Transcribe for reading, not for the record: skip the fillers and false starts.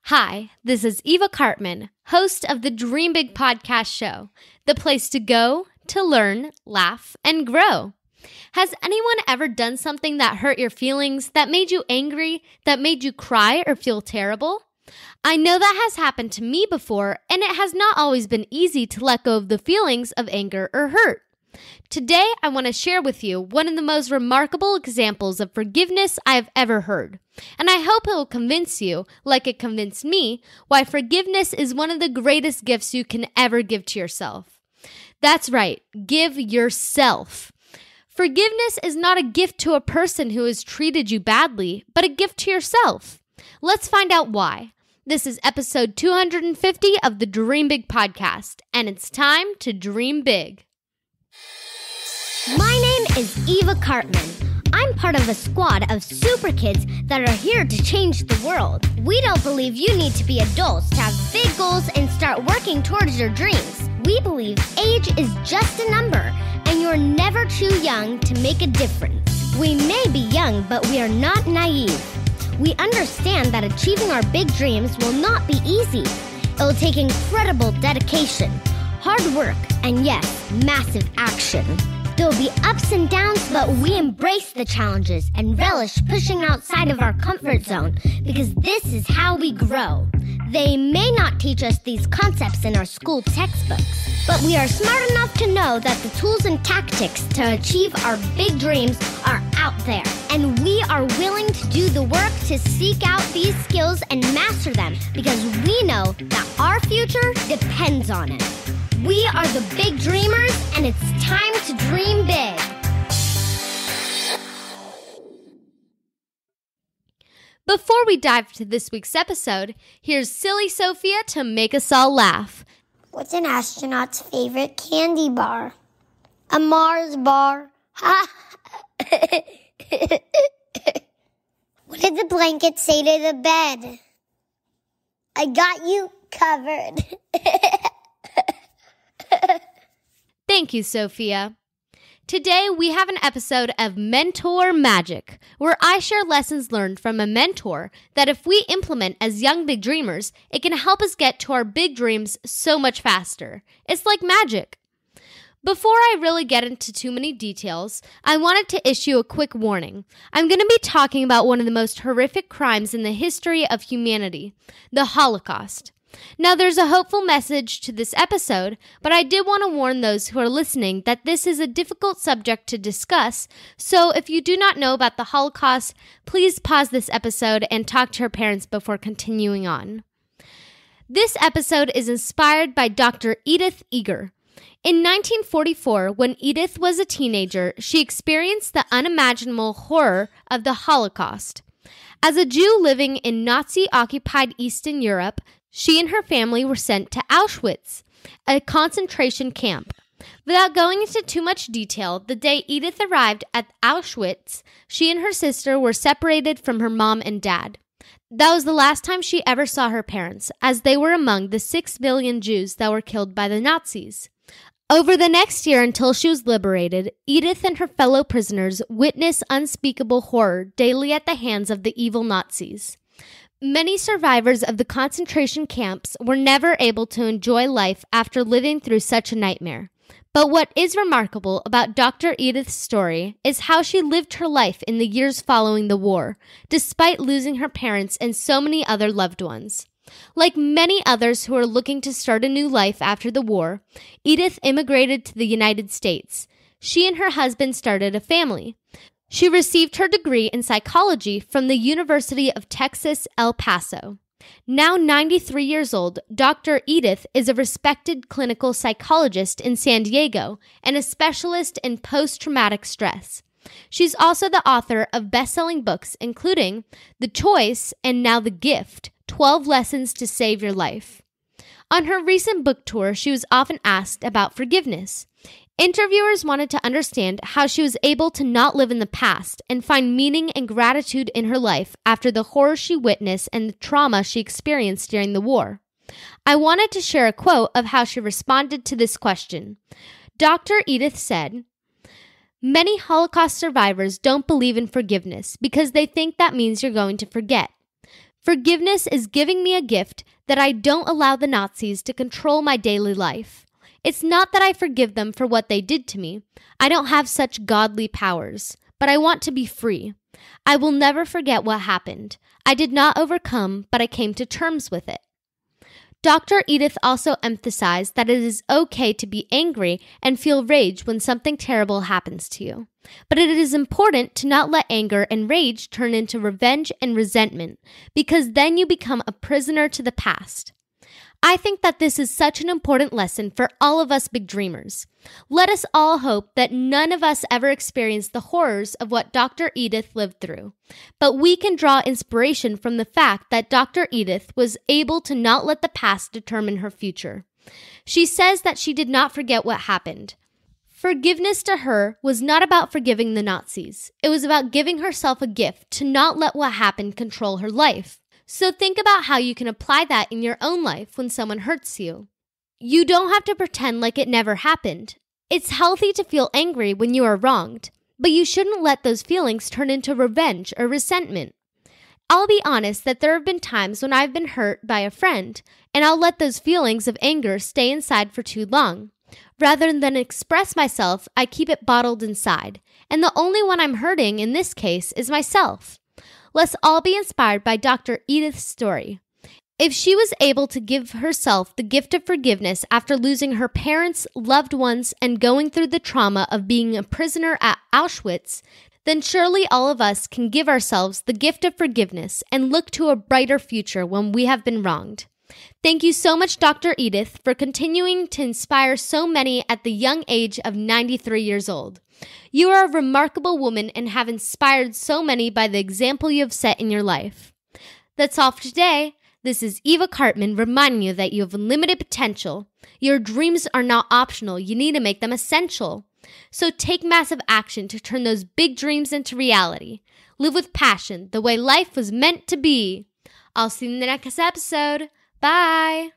Hi, this is Eva Cartman, host of the Dream Big podcast show, the place to go, to learn, laugh, and grow. Has anyone ever done something that hurt your feelings, that made you angry, that made you cry or feel terrible? I know that has happened to me before, and it has not always been easy to let go of the feelings of anger or hurt. Today, I want to share with you one of the most remarkable examples of forgiveness I have ever heard. And I hope it will convince you, like it convinced me, why forgiveness is one of the greatest gifts you can ever give to yourself. That's right, give yourself. Forgiveness is not a gift to a person who has treated you badly, but a gift to yourself. Let's find out why. This is episode 250 of the Dream Big podcast, and it's time to dream big. My name is Eva Cartman. I'm part of a squad of super kids that are here to change the world. We don't believe you need to be adults to have big goals and start working towards your dreams. We believe age is just a number, and you're never too young to make a difference. We may be young, but we are not naive. We understand that achieving our big dreams will not be easy. It will take incredible dedication, hard work, and yes, massive action. There will be ups and downs, but we embrace the challenges and relish pushing outside of our comfort zone because this is how we grow. They may not teach us these concepts in our school textbooks, but we are smart enough to know that the tools and tactics to achieve our big dreams are out there. And we are willing to do the work to seek out these skills and master them because we know that our future depends on it. We are the big dreamers, and it's time to dream big. Before we dive into this week's episode, here's Silly Sophia to make us all laugh. What's an astronaut's favorite candy bar? A Mars bar. Ha! What did the blanket say to the bed? I got you covered. Thank you, Sophia. Today, we have an episode of Mentor Magic, where I share lessons learned from a mentor that if we implement as young big dreamers, it can help us get to our big dreams so much faster. It's like magic. Before I really get into too many details, I wanted to issue a quick warning. I'm going to be talking about one of the most horrific crimes in the history of humanity, the Holocaust. Now, there's a hopeful message to this episode, but I did want to warn those who are listening that this is a difficult subject to discuss, so if you do not know about the Holocaust, please pause this episode and talk to your parents before continuing on. This episode is inspired by Dr. Edith Eger. In 1944, when Edith was a teenager, she experienced the unimaginable horror of the Holocaust. As a Jew living in Nazi-occupied Eastern Europe, she and her family were sent to Auschwitz, a concentration camp. Without going into too much detail, the day Edith arrived at Auschwitz, she and her sister were separated from her mom and dad. That was the last time she ever saw her parents, as they were among the 6 million Jews that were killed by the Nazis. Over the next year until she was liberated, Edith and her fellow prisoners witnessed unspeakable horror daily at the hands of the evil Nazis. Many survivors of the concentration camps were never able to enjoy life after living through such a nightmare. But what is remarkable about Dr. Edith's story is how she lived her life in the years following the war, despite losing her parents and so many other loved ones. Like many others who are looking to start a new life after the war, Edith immigrated to the United States. She and her husband started a family. She received her degree in psychology from the University of Texas, El Paso. Now 93 years old, Dr. Edith is a respected clinical psychologist in San Diego and a specialist in post-traumatic stress. She's also the author of best-selling books, including The Choice and Now the Gift, 12 Lessons to Save Your Life. On her recent book tour, she was often asked about forgiveness. Interviewers wanted to understand how she was able to not live in the past and find meaning and gratitude in her life after the horror she witnessed and the trauma she experienced during the war. I wanted to share a quote of how she responded to this question. Dr. Edith said, "Many Holocaust survivors don't believe in forgiveness because they think that means you're going to forget. Forgiveness is giving me a gift that I don't allow the Nazis to control my daily life. It's not that I forgive them for what they did to me. I don't have such godly powers, but I want to be free. I will never forget what happened. I did not overcome, but I came to terms with it. Dr. Edith also emphasized that it is okay to be angry and feel rage when something terrible happens to you. But it is important to not let anger and rage turn into revenge and resentment, because then you become a prisoner to the past. I think that this is such an important lesson for all of us big dreamers. Let us all hope that none of us ever experienced the horrors of what Dr. Edith lived through. But we can draw inspiration from the fact that Dr. Edith was able to not let the past determine her future. She says that she did not forget what happened. Forgiveness to her was not about forgiving the Nazis. It was about giving herself a gift to not let what happened control her life. So think about how you can apply that in your own life when someone hurts you. You don't have to pretend like it never happened. It's healthy to feel angry when you are wronged, but you shouldn't let those feelings turn into revenge or resentment. I'll be honest that there have been times when I've been hurt by a friend, and I'll let those feelings of anger stay inside for too long. Rather than express myself, I keep it bottled inside, and the only one I'm hurting in this case is myself. Let's all be inspired by Dr. Edith's story. If she was able to give herself the gift of forgiveness after losing her parents, loved ones, and going through the trauma of being a prisoner at Auschwitz, then surely all of us can give ourselves the gift of forgiveness and look to a brighter future when we have been wronged. Thank you so much, Dr. Edith, for continuing to inspire so many at the young age of 93 years old. You are a remarkable woman and have inspired so many by the example you have set in your life. That's all for today. This is Eva Cartman reminding you that you have unlimited potential. Your dreams are not optional. You need to make them essential. So take massive action to turn those big dreams into reality. Live with passion, the way life was meant to be. I'll see you in the next episode. Bye.